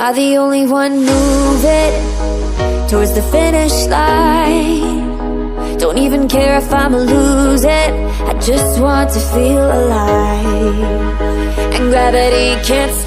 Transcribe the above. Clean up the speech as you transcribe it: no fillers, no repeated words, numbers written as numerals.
Am I the only one moving towards the finish line? Don't even care if I'ma lose it, I just want to feel alive. And gravity can't stop